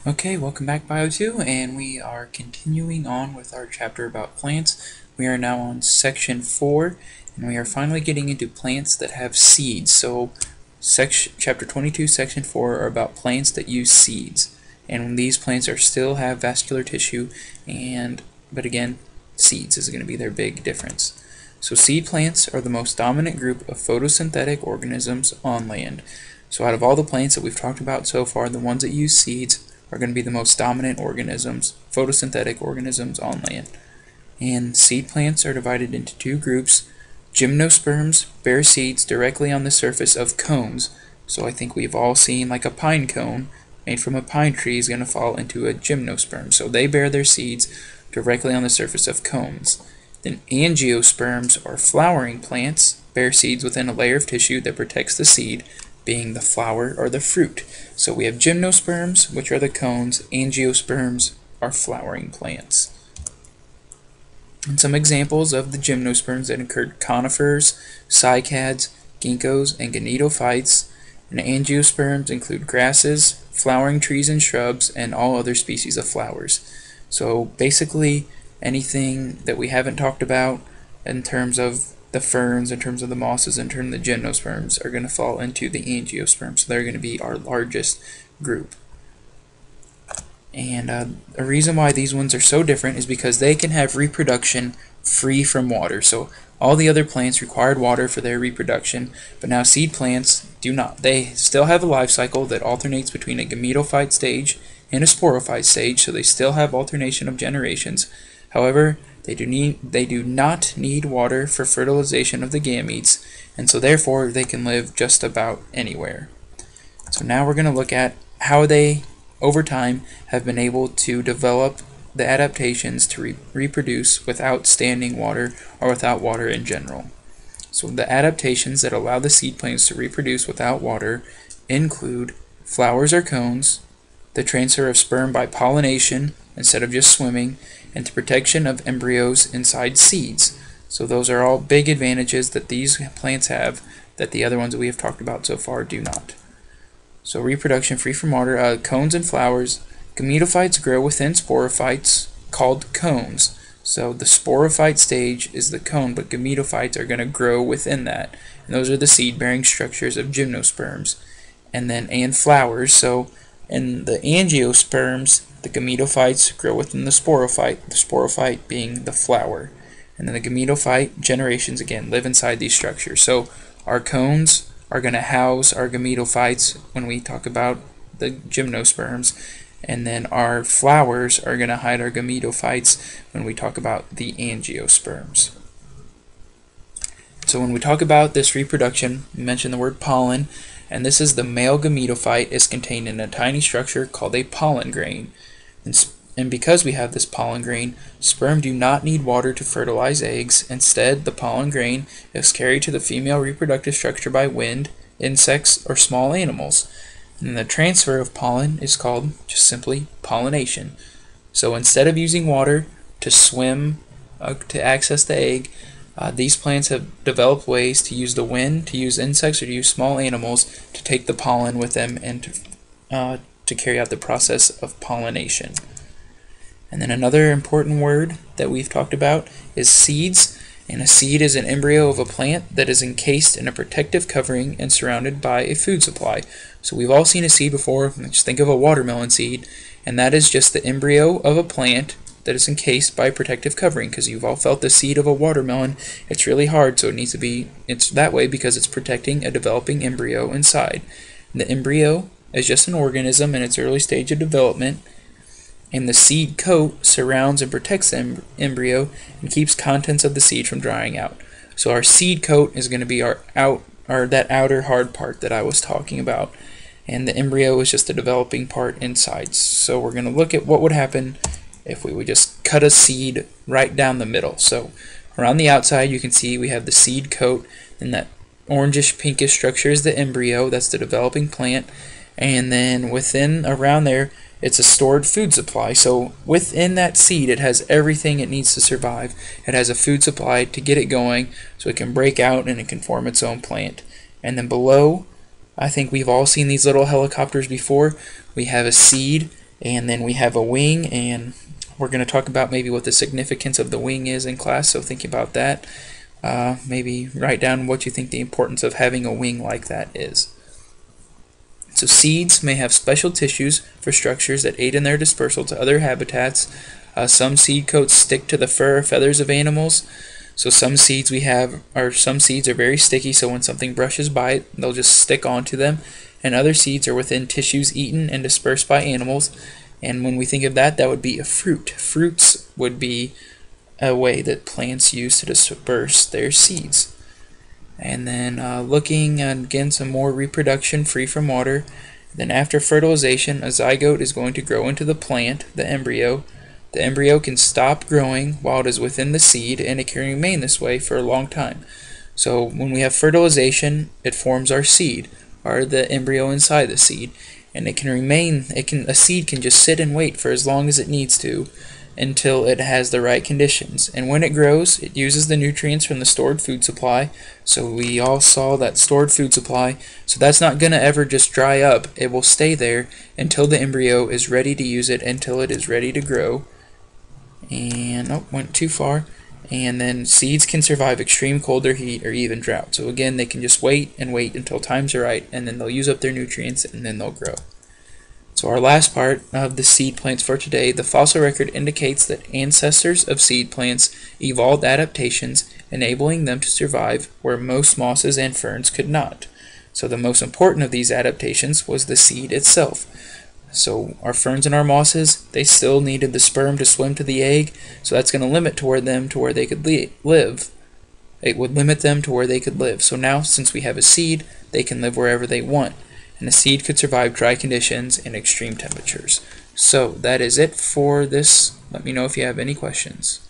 Okay, welcome back Bio 2, and we are continuing on with our chapter about plants. We are now on section 4, and we are finally getting into plants that have seeds. So chapter 22, section 4 are about plants that use seeds. And these plants still have vascular tissue, but again, seeds is going to be their big difference. So seed plants are the most dominant group of photosynthetic organisms on land. So out of all the plants that we've talked about so far, the ones that use seeds are going to be the most dominant organisms, photosynthetic organisms on land. And seed plants are divided into two groups. Gymnosperms bear seeds directly on the surface of cones. So I think we've all seen like a pine cone made from a pine tree is going to fall into a gymnosperm. So they bear their seeds directly on the surface of cones. Then angiosperms, or flowering plants, bear seeds within a layer of tissue that protects the seed, being the flower or the fruit. So we have gymnosperms, which are the cones. Angiosperms are flowering plants. And some examples of the gymnosperms that include conifers, cycads, ginkgos, and gonidophytes. And angiosperms include grasses, flowering trees and shrubs, and all other species of flowers. So basically anything that we haven't talked about in terms of the ferns, in terms of the mosses, in terms of the gymnosperms, are going to fall into the angiosperms. So they're going to be our largest group. And a reason why these ones are so different is because they can have reproduction free from water. So all the other plants required water for their reproduction, but now seed plants do not. They still have a life cycle that alternates between a gametophyte stage and a sporophyte stage, so they still have alternation of generations. However, they do not need water for fertilization of the gametes, and so therefore they can live just about anywhere. So now we're going to look at how they, over time, have been able to develop the adaptations to reproduce without standing water or without water in general. So the adaptations that allow the seed plants to reproduce without water include flowers or cones, the transfer of sperm by pollination instead of just swimming, and the protection of embryos inside seeds. So those are all big advantages that these plants have that the other ones that we have talked about so far do not. So reproduction free from water, cones and flowers. Gametophytes grow within sporophytes called cones. So the sporophyte stage is the cone, but gametophytes are going to grow within that. And those are the seed-bearing structures of gymnosperms. And flowers. So in the angiosperms, the gametophytes grow within the sporophyte being the flower. And then the gametophyte generations, again, live inside these structures. So our cones are going to house our gametophytes when we talk about the gymnosperms, and then our flowers are going to hide our gametophytes when we talk about the angiosperms. So when we talk about this reproduction, we mention the word pollen, and this is the male gametophyte is contained in a tiny structure called a pollen grain. And because we have this pollen grain, sperm do not need water to fertilize eggs. Instead, the pollen grain is carried to the female reproductive structure by wind, insects, or small animals. And the transfer of pollen is called just simply pollination. So instead of using water to swim to access the egg, these plants have developed ways to use the wind, to use insects, or to use small animals to take the pollen with them and to carry out the process of pollination. And then another important word that we've talked about is seeds. And a seed is an embryo of a plant that is encased in a protective covering and surrounded by a food supply. So we've all seen a seed before. Just think of a watermelon seed, and that is just the embryo of a plant that is encased by a protective covering, because you've all felt the seed of a watermelon. It's really hard, so it's that way because it's protecting a developing embryo inside. And the embryo is just an organism in its early stage of development, and the seed coat surrounds and protects the embryo and keeps contents of the seed from drying out. So our seed coat is going to be that outer hard part that I was talking about, and the embryo is just the developing part inside. So we're going to look at what would happen if we would just cut a seed right down the middle. So around the outside you can see we have the seed coat, and that orangish pinkish structure is the embryo, that's the developing plant, and then around there it's a stored food supply. So within that seed it has everything it needs to survive. It has a food supply to get it going so it can break out and it can form its own plant. And then below, I think we've all seen these little helicopters before. We have a seed And then we have a wing, and we're going to talk about maybe what the significance of the wing is in class, so think about that. Maybe write down what you think the importance of having a wing like that is. So seeds may have special tissues for structures that aid in their dispersal to other habitats. Some seed coats stick to the fur or feathers of animals. So some seeds are very sticky, so when something brushes by it, they'll just stick onto them. And other seeds are within tissues eaten and dispersed by animals. And when we think of that, that would be a fruit. Fruits would be a way that plants use to disperse their seeds. And then looking at, again, some more reproduction free from water. Then after fertilization, a zygote is going to grow into the plant, the embryo. The embryo can stop growing while it is within the seed, and it can remain this way for a long time. So when we have fertilization, it forms our seed, or the embryo inside the seed, and it can remain. A seed can just sit and wait for as long as it needs to, until it has the right conditions. And when it grows, it uses the nutrients from the stored food supply. So we all saw that stored food supply. So that's not going to ever just dry up. It will stay there until the embryo is ready to use it, until it is ready to grow. And went too far. And then seeds can survive extreme cold or heat or even drought. So again, they can just wait and wait until times are right, and then they'll use up their nutrients, and then they'll grow. So our last part of the seed plants for today, the fossil record indicates that ancestors of seed plants evolved adaptations enabling them to survive where most mosses and ferns could not. So the most important of these adaptations was the seed itself. So our ferns and our mosses, they still needed the sperm to swim to the egg, so that's going to limit them to where they could live. It would limit them to where they could live. So now, since we have a seed, they can live wherever they want. And a seed could survive dry conditions and extreme temperatures. So that is it for this. Let me know if you have any questions.